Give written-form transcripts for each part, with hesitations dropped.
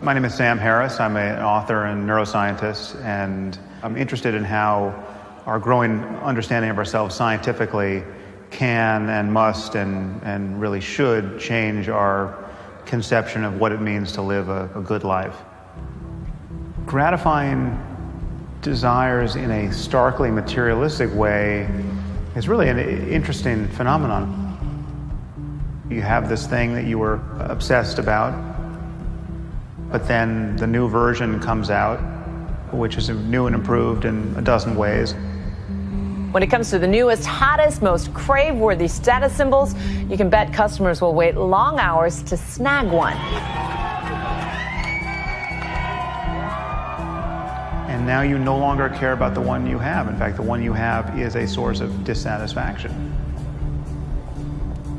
My name is Sam Harris. I'm an author and neuroscientist, and I'm interested in how our growing understanding of ourselves scientifically can and must and really should change our conception of what it means to live a good life. Gratifying desires in a starkly materialistic way is really an interesting phenomenon. You have this thing that you were obsessed about, but then the new version comes out, which is new and improved in a dozen ways. When it comes to the newest, hottest, most crave-worthy status symbols, you can bet customers will wait long hours to snag one. And now you no longer care about the one you have. In fact, the one you have is a source of dissatisfaction.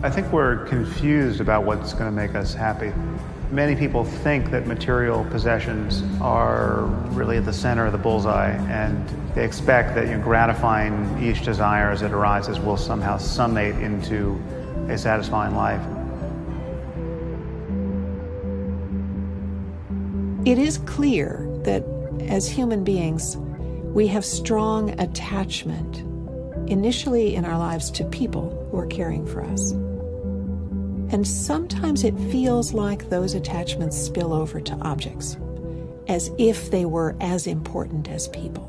I think we're confused about what's going to make us happy. Many people think that material possessions are really at the center of the bullseye, and they expect that gratifying each desire as it arises will somehow summate into a satisfying life. It is clear that as human beings, we have strong attachment, initially in our lives, to people who are caring for us. And sometimes it feels like those attachments spill over to objects, as if they were as important as people.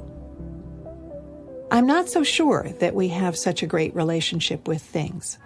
I'm not so sure that we have such a great relationship with things.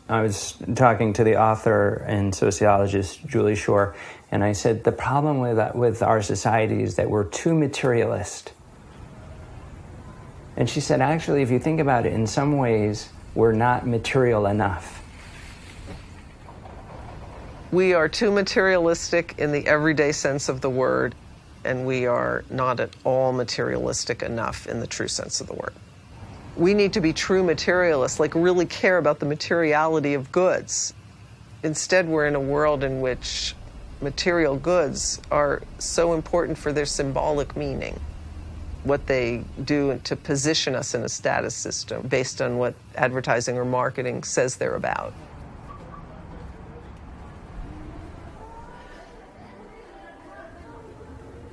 I was talking to the author and sociologist Julie Shore, and I said, the problem with our society is that we're too materialist. And she said, actually, if you think about it, in some ways, we're not material enough. We are too materialistic in the everyday sense of the word, and we are not at all materialistic enough in the true sense of the word. We need to be true materialists, like really care about the materiality of goods. Instead, we're in a world in which material goods are so important for their symbolic meaning, what they do to position us in a status system based on what advertising or marketing says they're about.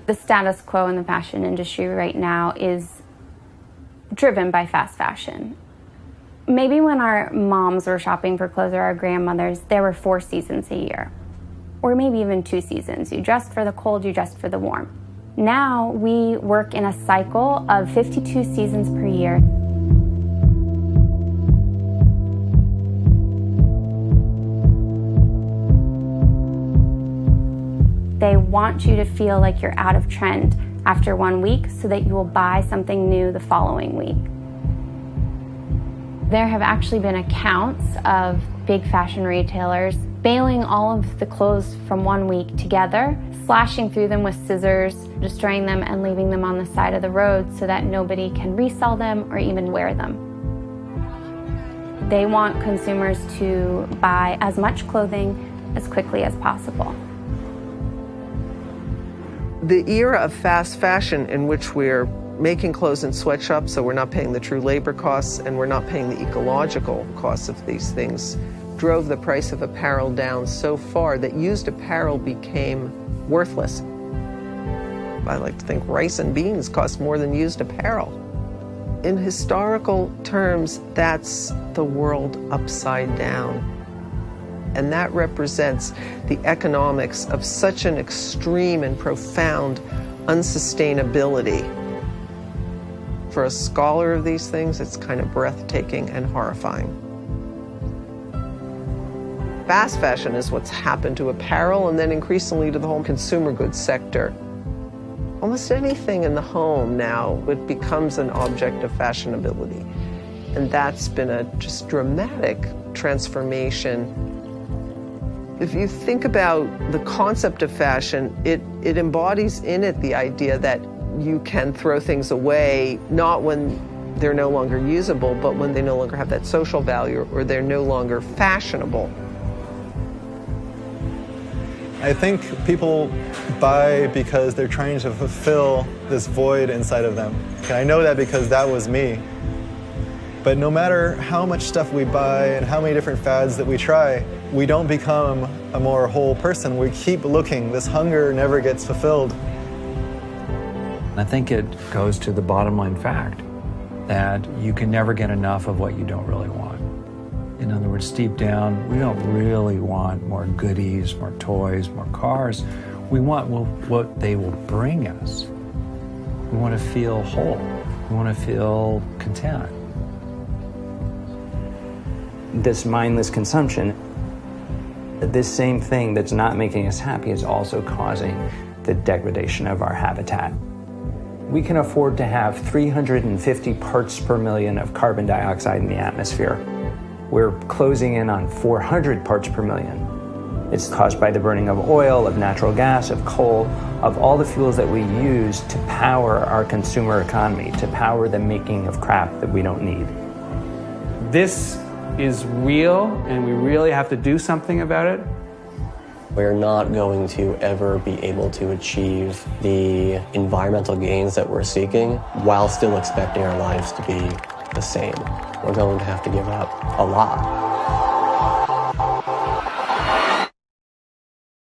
The status quo in the fashion industry right now is driven by fast fashion. Maybe when our moms were shopping for clothes, or our grandmothers, there were 4 seasons a year, or maybe even 2 seasons. You dressed for the cold, you dressed for the warm. Now we work in a cycle of 52 seasons per year. They want you to feel like you're out of trend after 1 week so that you will buy something new the following week. There have actually been accounts of big fashion retailers bailing all of the clothes from 1 week together, slashing through them with scissors, destroying them and leaving them on the side of the road so that nobody can resell them or even wear them. They want consumers to buy as much clothing as quickly as possible. The era of fast fashion, in which we're making clothes in sweatshops, so we're not paying the true labor costs and we're not paying the ecological costs of these things, drove the price of apparel down so far that used apparel became worthless. I like to think rice and beans cost more than used apparel. In historical terms, that's the world upside down. And that represents the economics of such an extreme and profound unsustainability. For a scholar of these things, it's kind of breathtaking and horrifying. Fast fashion is what's happened to apparel and then increasingly to the whole consumer goods sector. Almost anything in the home now, it becomes an object of fashionability. And that's been a just dramatic transformation. If you think about the concept of fashion, it embodies in it the idea that you can throw things away, not when they're no longer usable, but when they no longer have that social value or they're no longer fashionable. I think people buy because they're trying to fulfill this void inside of them. And I know that because that was me. But no matter how much stuff we buy and how many different fads that we try, we don't become a more whole person. We keep looking. This hunger never gets fulfilled. I think it goes to the bottom line fact that you can never get enough of what you don't really want. In other words, deep down, we don't really want more goodies, more toys, more cars. We want what they will bring us. We want to feel whole. We want to feel content. This mindless consumption, this same thing that's not making us happy is also causing the degradation of our habitat. We can afford to have 350 parts per million of carbon dioxide in the atmosphere. We're closing in on 400 parts per million. It's caused by the burning of oil, of natural gas, of coal, of all the fuels that we use to power our consumer economy, to power the making of crap that we don't need. This is real, and we really have to do something about it. We're not going to ever be able to achieve the environmental gains that we're seeking while still expecting our lives to be the same. We're going to have to give up a lot.